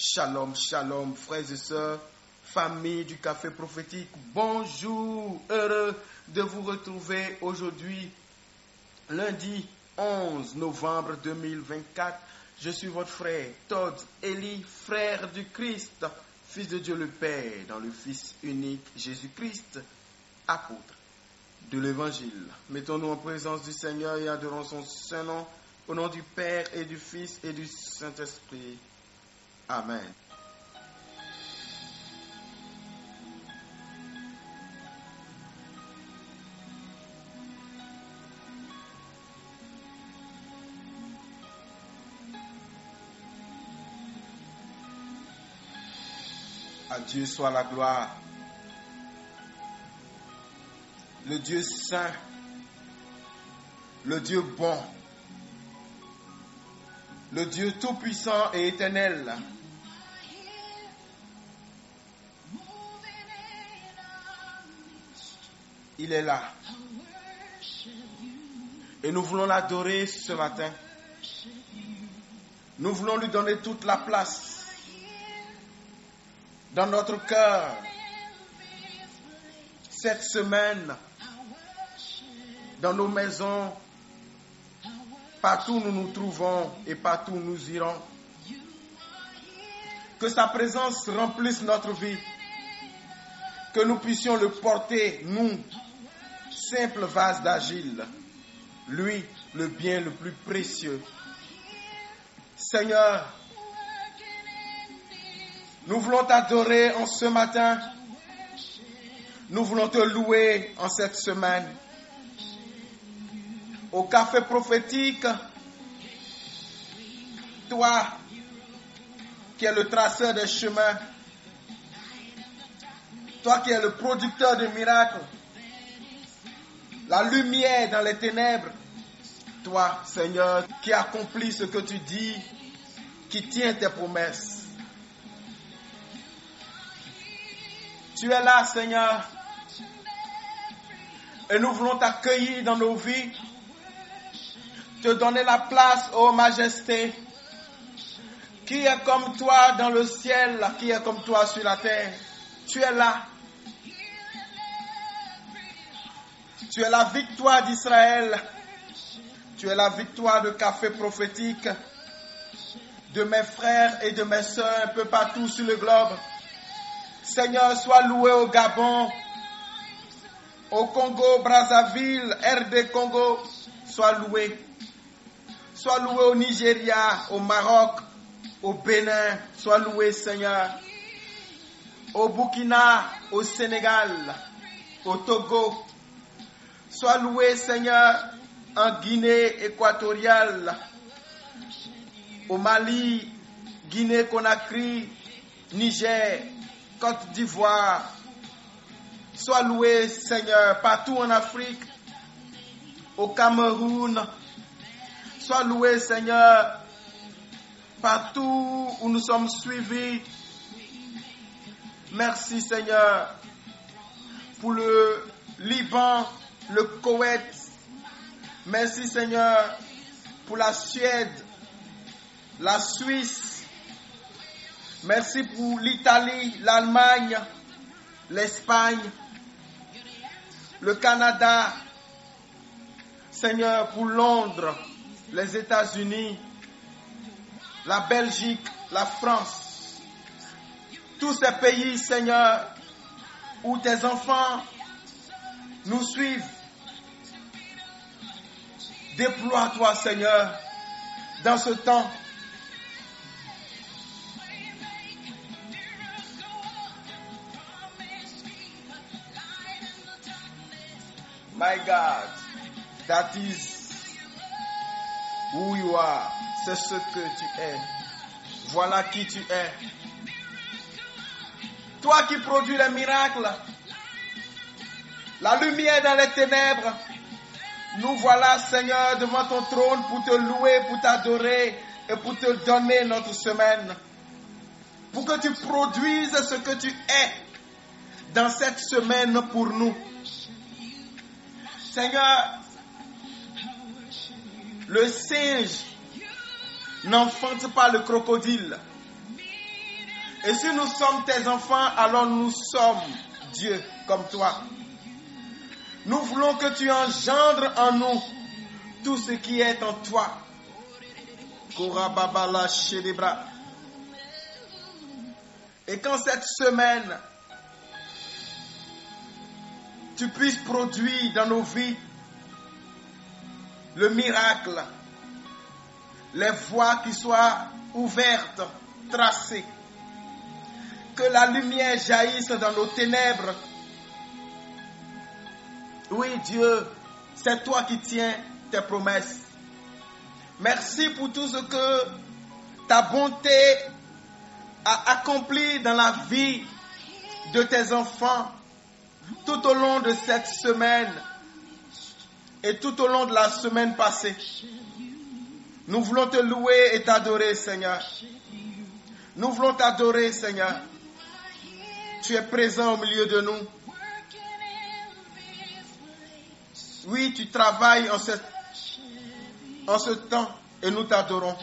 Shalom, shalom, frères et sœurs, famille du Café Prophétique. Bonjour, heureux de vous retrouver aujourd'hui, lundi 11 novembre 2024. Je suis votre frère Todd Eli, frère du Christ, fils de Dieu le Père, dans le Fils unique Jésus-Christ, apôtre de l'Évangile. Mettons-nous en présence du Seigneur et adorons son saint nom, au nom du Père et du Fils et du Saint-Esprit. Amen. À Dieu soit la gloire. Le Dieu saint, le Dieu bon, le Dieu tout-puissant et éternel. Il est là. Et nous voulons l'adorer ce matin. Nous voulons lui donner toute la place dans notre cœur. Cette semaine, dans nos maisons, partout où nous nous trouvons et partout où nous irons. Que sa présence remplisse notre vie. Que nous puissions le porter, nous, simple vase d'argile, lui, le bien le plus précieux. Seigneur, nous voulons t'adorer en ce matin. Nous voulons te louer en cette semaine. Au Café Prophétique, toi qui es le traceur des chemins, toi qui es le producteur de miracles, la lumière dans les ténèbres, toi, Seigneur, qui accomplis ce que tu dis, qui tiens tes promesses. Tu es là, Seigneur, et nous voulons t'accueillir dans nos vies, te donner la place, ô Majesté. Qui est comme toi dans le ciel, qui est comme toi sur la terre? Tu es là. Tu es la victoire d'Israël. Tu es la victoire de Café Prophétique, de mes frères et de mes sœurs un peu partout sur le globe. Seigneur, sois loué au Gabon, au Congo, Brazzaville, RD Congo, sois loué. Sois loué au Nigeria, au Maroc, au Bénin, sois loué, Seigneur. Au Burkina, au Sénégal, au Togo, sois loué, Seigneur, en Guinée équatoriale, au Mali, Guinée-Conakry, Niger, Côte d'Ivoire. Sois loué, Seigneur, partout en Afrique, au Cameroun. Sois loué, Seigneur, partout où nous sommes suivis. Merci, Seigneur, pour le Liban, le Koweït. Merci, Seigneur, pour la Suède, la Suisse. Merci pour l'Italie, l'Allemagne, l'Espagne, le Canada. Seigneur, pour Londres, les États-Unis, la Belgique, la France. Tous ces pays, Seigneur, où tes enfants nous suivent. Déploie-toi, Seigneur, dans ce temps. My God, that is who you are. C'est ce que tu es. Voilà qui tu es. Toi qui produis les miracles, la lumière dans les ténèbres, nous voilà, Seigneur, devant ton trône pour te louer, pour t'adorer et pour te donner notre semaine. Pour que tu produises ce que tu es dans cette semaine pour nous. Seigneur, le singe n'enfante pas le crocodile. Et si nous sommes tes enfants, alors nous sommes Dieu comme toi. Nous voulons que tu engendres en nous tout ce qui est en toi. Korababala Shedebra. Et quand cette semaine, tu puisses produire dans nos vies le miracle, les voies qui soient ouvertes, tracées, que la lumière jaillisse dans nos ténèbres. Oui, Dieu, c'est toi qui tiens tes promesses. Merci pour tout ce que ta bonté a accompli dans la vie de tes enfants tout au long de cette semaine et tout au long de la semaine passée. Nous voulons te louer et t'adorer, Seigneur. Nous voulons t'adorer, Seigneur. Tu es présent au milieu de nous. Oui, tu travailles en ce temps et nous t'adorons.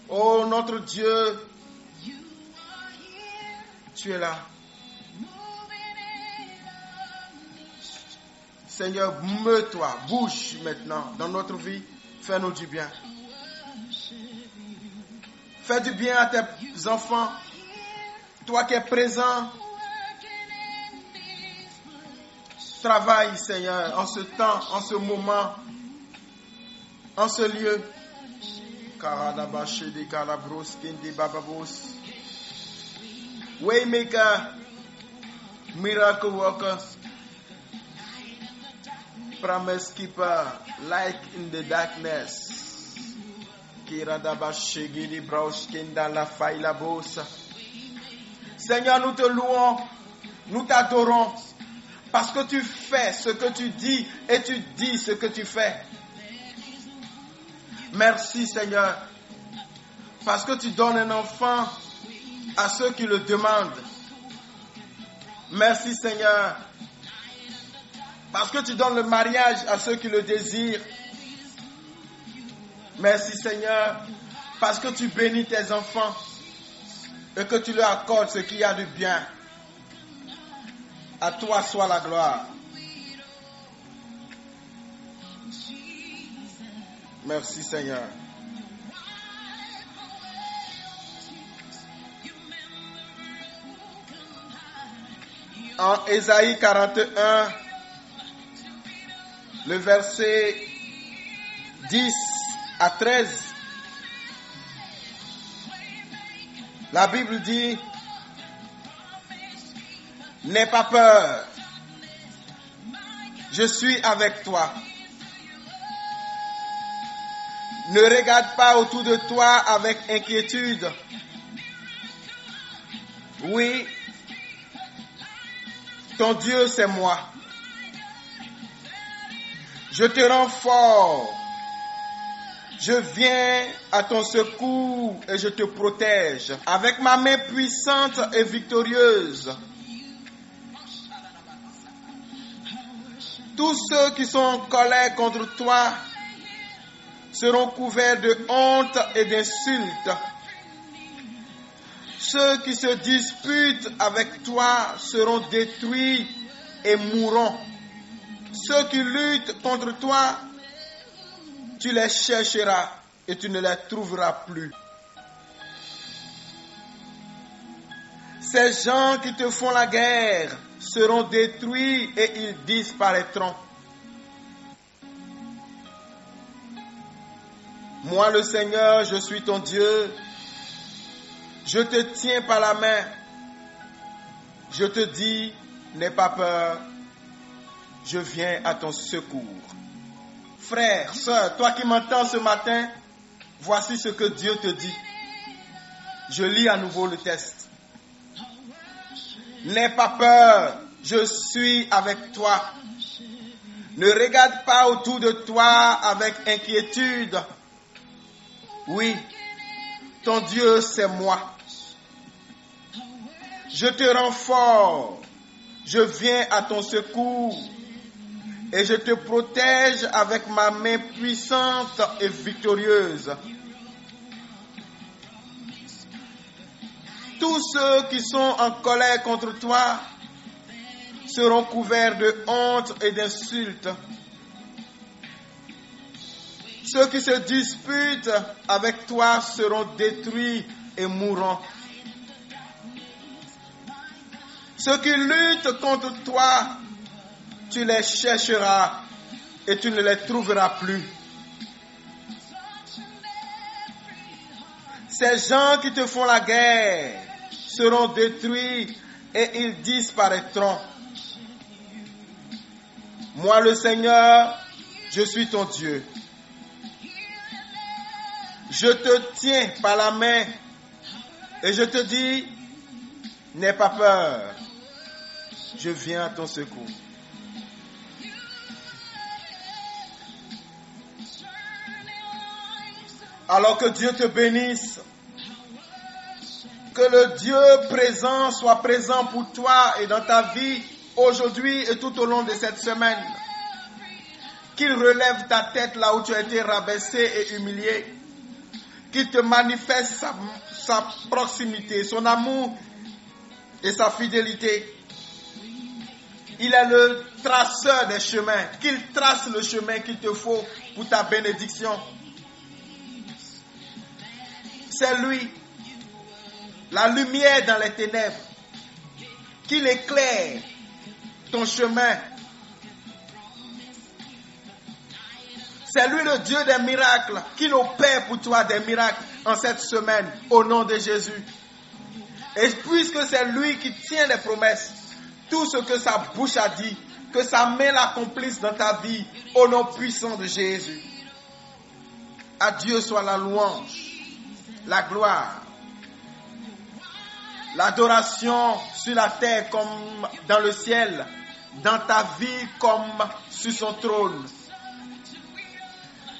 Oh, notre Dieu, tu es là. Seigneur, meut-toi, bouge maintenant dans notre vie. Fais-nous du bien. Fais du bien à tes enfants. Toi qui es présent, travaille, Seigneur, en ce temps, en ce moment, en ce lieu. Waymaker, miracle worker, promise keeper, light in the darkness. Seigneur, nous te louons, nous t'adorons, parce que tu fais ce que tu dis et tu dis ce que tu fais. Merci, Seigneur, parce que tu donnes un enfant à ceux qui le demandent. Merci, Seigneur, parce que tu donnes le mariage à ceux qui le désirent. Merci, Seigneur, parce que tu bénis tes enfants et que tu leur accordes ce qu'il y a de bien. À toi soit la gloire. Merci, Seigneur. En Ésaïe 41, le verset 10 à 13, la Bible dit: n'aie pas peur, je suis avec toi. Ne regarde pas autour de toi avec inquiétude. Oui, ton Dieu, c'est moi. Je te rends fort. Je viens à ton secours et je te protège avec ma main puissante et victorieuse. Tous ceux qui sont en colère contre toi seront couverts de honte et d'insultes. Ceux qui se disputent avec toi seront détruits et mourront. Ceux qui luttent contre toi, tu les chercheras et tu ne les trouveras plus. Ces gens qui te font la guerre seront détruits et ils disparaîtront. Moi, le Seigneur, je suis ton Dieu. Je te tiens par la main. Je te dis, n'aie pas peur. Je viens à ton secours. Frère, sœur, toi qui m'entends ce matin, voici ce que Dieu te dit. Je lis à nouveau le texte. N'aie pas peur, je suis avec toi. Ne regarde pas autour de toi avec inquiétude. Oui, ton Dieu, c'est moi. Je te rends fort. Je viens à ton secours. Et je te protège avec ma main puissante et victorieuse. Tous ceux qui sont en colère contre toi seront couverts de honte et d'insultes. Ceux qui se disputent avec toi seront détruits et mourront. Ceux qui luttent contre toi, tu les chercheras et tu ne les trouveras plus. Ces gens qui te font la guerre seront détruits et ils disparaîtront. Moi, le Seigneur, je suis ton Dieu. Je te tiens par la main et je te dis, n'aie pas peur, je viens à ton secours. Alors que Dieu te bénisse, que le Dieu présent soit présent pour toi et dans ta vie aujourd'hui et tout au long de cette semaine. Qu'il relève ta tête là où tu as été rabaissé et humilié. Qu'il te manifeste sa proximité, son amour et sa fidélité. Il est le traceur des chemins. Qu'il trace le chemin qu'il te faut pour ta bénédiction. C'est lui, la lumière dans les ténèbres, qu'il éclaire ton chemin. C'est lui le Dieu des miracles, qu'il opère pour toi des miracles en cette semaine, au nom de Jésus. Et puisque c'est lui qui tient les promesses, tout ce que sa bouche a dit, que sa main l'accomplisse dans ta vie, au nom puissant de Jésus. À Dieu soit la louange, la gloire, l'adoration sur la terre comme dans le ciel, dans ta vie comme sur son trône.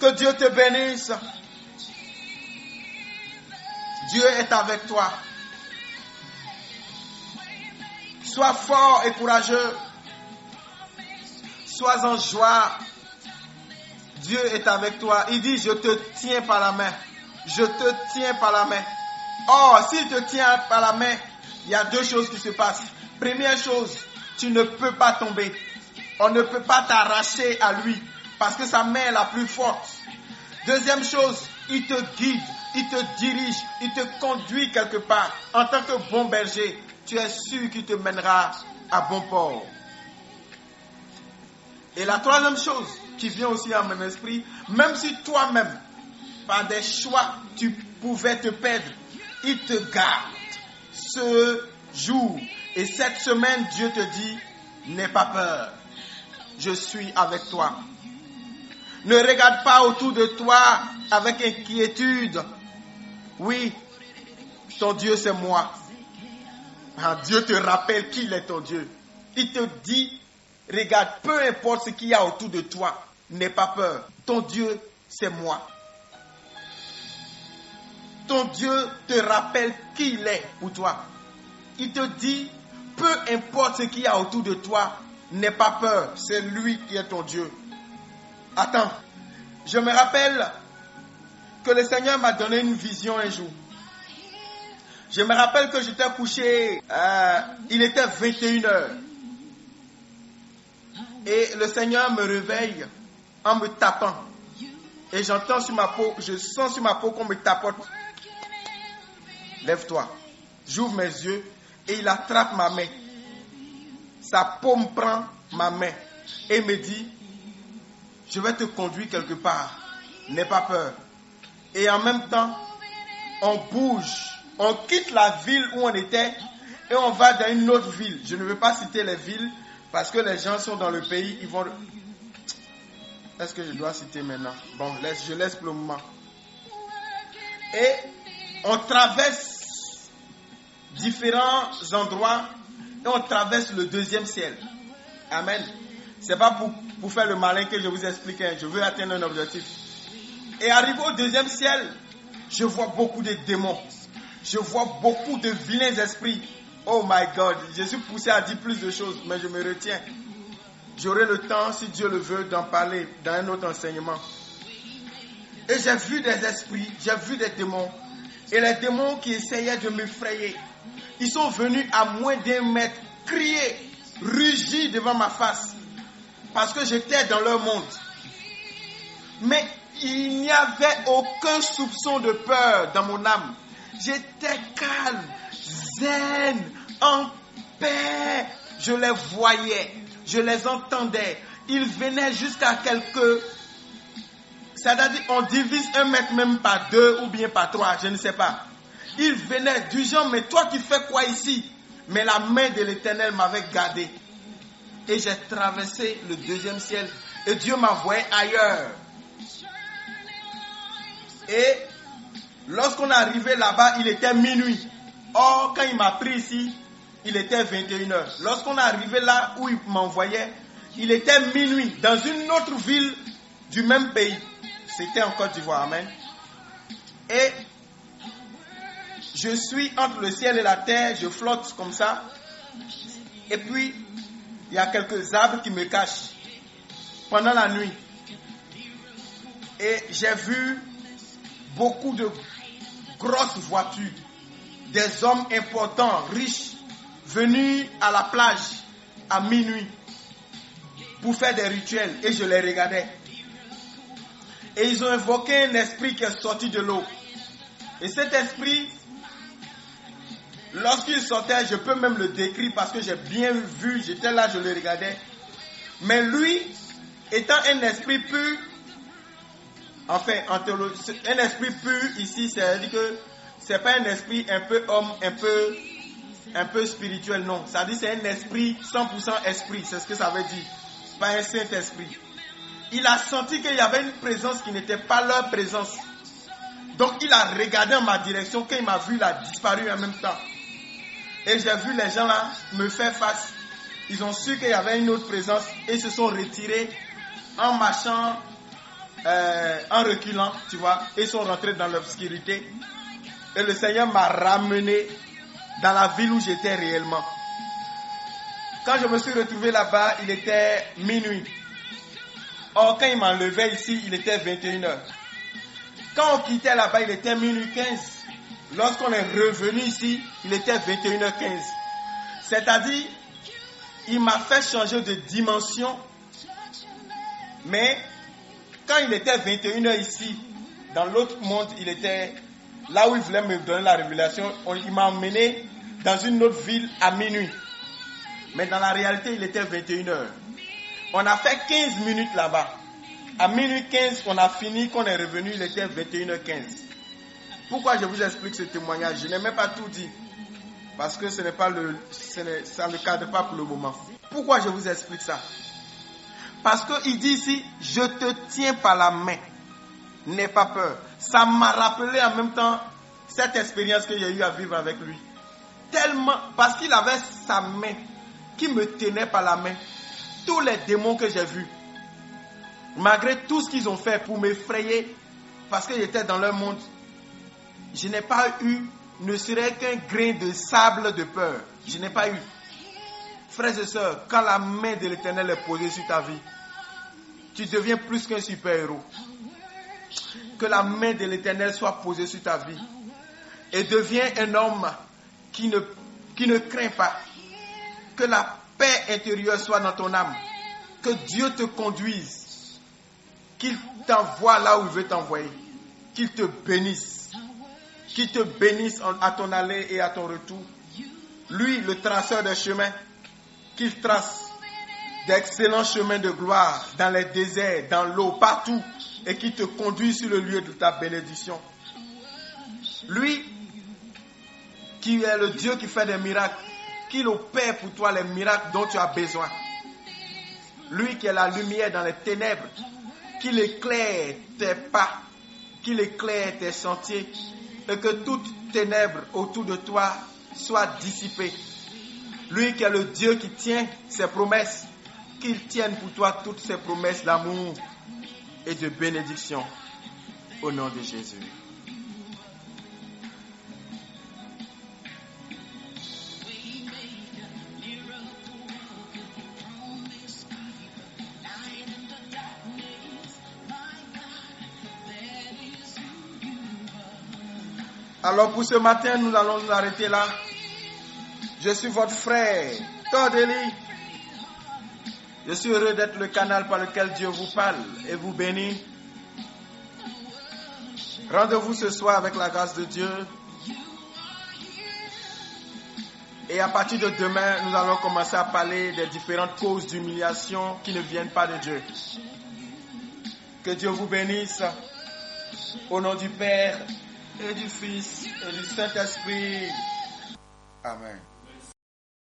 Que Dieu te bénisse. Dieu est avec toi. Sois fort et courageux. Sois en joie. Dieu est avec toi. Il dit, je te tiens par la main. Je te tiens par la main. Or, s'il te tient par la main, il y a deux choses qui se passent. Première chose, tu ne peux pas tomber. On ne peut pas t'arracher à lui parce que sa main est la plus forte. Deuxième chose, il te guide, il te dirige, il te conduit quelque part. En tant que bon berger, tu es sûr qu'il te mènera à bon port. Et la troisième chose qui vient aussi à mon esprit, même si toi-même, par des choix, tu pouvais te perdre, il te garde ce jour. Et cette semaine, Dieu te dit, n'aie pas peur, je suis avec toi. Ne regarde pas autour de toi avec inquiétude. Oui, ton Dieu c'est moi. Dieu te rappelle qu'il est ton Dieu. Il te dit, regarde, peu importe ce qu'il y a autour de toi, n'aie pas peur. Ton Dieu c'est moi. Ton Dieu te rappelle qui il est pour toi. Il te dit, peu importe ce qu'il y a autour de toi, n'aie pas peur. C'est lui qui est ton Dieu. Attends, je me rappelle que le Seigneur m'a donné une vision un jour. Je me rappelle que j'étais couché, il était 21h. Et le Seigneur me réveille en me tapant. Et j'entends sur ma peau, je sens sur ma peau qu'on me tapote. Lève-toi. J'ouvre mes yeux et il attrape ma main. Sa paume prend ma main et me dit, je vais te conduire quelque part. N'aie pas peur. Et en même temps, on bouge. On quitte la ville où on était et on va dans une autre ville. Je ne veux pas citer les villes parce que les gens sont dans le pays. Ils vont... Est-ce que je dois citer maintenant? Bon, je laisse pour le moment. Et on traverse différents endroits et on traverse le deuxième ciel. Amen. C'est pas pour faire le malin que je vous explique. Je veux atteindre un objectif. Et arrivé au deuxième ciel, je vois beaucoup de démons. Je vois beaucoup de vilains esprits. Oh my God, je suis poussé à dire plus de choses, mais je me retiens. J'aurai le temps, si Dieu le veut, d'en parler dans un autre enseignement. Et j'ai vu des esprits, j'ai vu des démons. Et les démons qui essayaient de m'effrayer, ils sont venus à moins d'1 mètre, crier, rugir devant ma face, parce que j'étais dans leur monde. Mais il n'y avait aucun soupçon de peur dans mon âme. J'étais calme, zen, en paix. Je les voyais, je les entendais. Ils venaient jusqu'à quelques... C'est-à-dire, on divise 1 mètre même par 2 ou bien par 3, je ne sais pas. Ils venaient du genre, mais toi tu fais quoi ici? Mais la main de l'Éternel m'avait gardé. Et j'ai traversé le 2e ciel. Et Dieu m'envoyait ailleurs. Et lorsqu'on est arrivé là-bas, il était minuit. Or, quand il m'a pris ici, il était 21h. Lorsqu'on est arrivé là où il m'envoyait, il était minuit dans une autre ville du même pays. C'était en Côte d'Ivoire, amen. Et je suis entre le ciel et la terre, je flotte comme ça. Et puis, il y a quelques arbres qui me cachent pendant la nuit. Et j'ai vu beaucoup de grosses voitures, des hommes importants, riches, venus à la plage à minuit pour faire des rituels. Et je les regardais. Et ils ont invoqué un esprit qui est sorti de l'eau. Et cet esprit, lorsqu'il sortait, je peux même le décrire parce que j'ai bien vu, j'étais là, je le regardais. Mais lui, étant un esprit pur, enfin, un esprit pur ici, c'est-à-dire que c'est pas un esprit un peu homme, un peu spirituel, non. Ça dit c'est un esprit 100% esprit, c'est ce que ça veut dire. Pas un Saint-Esprit. Il a senti qu'il y avait une présence qui n'était pas leur présence. Donc il a regardé en ma direction, quand il m'a vu, il a disparu en même temps. Et j'ai vu les gens là me faire face. Ils ont su qu'il y avait une autre présence et se sont retirés en marchant, en reculant, tu vois. Et ils sont rentrés dans l'obscurité. Et le Seigneur m'a ramené dans la ville où j'étais réellement. Quand je me suis retrouvé là-bas, il était minuit. Or, quand il m'enlevait ici, il était 21h. Quand on quittait là-bas, il était minuit 15. Lorsqu'on est revenu ici, il était 21h15. C'est-à-dire, il m'a fait changer de dimension. Mais, quand il était 21h ici, dans l'autre monde, il était là où il voulait me donner la révélation. Il m'a emmené dans une autre ville à minuit. Mais dans la réalité, il était 21h. On a fait 15 minutes là-bas. À minuit 15, on a fini, qu'on est revenu, il était 21h15. Pourquoi je vous explique ce témoignage? Je n'ai même pas tout dit. Parce que ça ne cadre pas pour le moment. Pourquoi je vous explique ça? Parce qu'il dit ici, je te tiens par la main. N'aie pas peur. Ça m'a rappelé en même temps cette expérience que j'ai eu à vivre avec lui. Tellement, parce qu'il avait sa main qui me tenait par la main. Tous les démons que j'ai vus, malgré tout ce qu'ils ont fait pour m'effrayer, parce que j'étais dans leur monde, je n'ai pas eu, ne serait qu'un grain de sable de peur. Je n'ai pas eu. Frères et sœurs, quand la main de l'Éternel est posée sur ta vie, tu deviens plus qu'un super-héros. Que la main de l'Éternel soit posée sur ta vie et deviens un homme qui ne craint pas. Que la paix intérieure soit dans ton âme. Que Dieu te conduise. Qu'il t'envoie là où il veut t'envoyer. Qu'il te bénisse. Qu'il te bénisse à ton aller et à ton retour. Lui, le traceur des chemins, qu'il trace d'excellents chemins de gloire dans les déserts, dans l'eau, partout, et qu'il te conduise sur le lieu de ta bénédiction. Lui, qui est le Dieu qui fait des miracles, qu'il opère pour toi les miracles dont tu as besoin. Lui qui est la lumière dans les ténèbres, qu'il éclaire tes pas, qu'il éclaire tes sentiers, et que toute ténèbre autour de toi soit dissipée. Lui qui est le Dieu qui tient ses promesses, qu'il tienne pour toi toutes ses promesses d'amour et de bénédiction. Au nom de Jésus. Alors pour ce matin, nous allons nous arrêter là. Je suis votre frère, Tordeli. Je suis heureux d'être le canal par lequel Dieu vous parle et vous bénit. Rendez-vous ce soir avec la grâce de Dieu. Et à partir de demain, nous allons commencer à parler des différentes causes d'humiliation qui ne viennent pas de Dieu. Que Dieu vous bénisse. Au nom du Père et du Fils et du Saint-Esprit. Amen.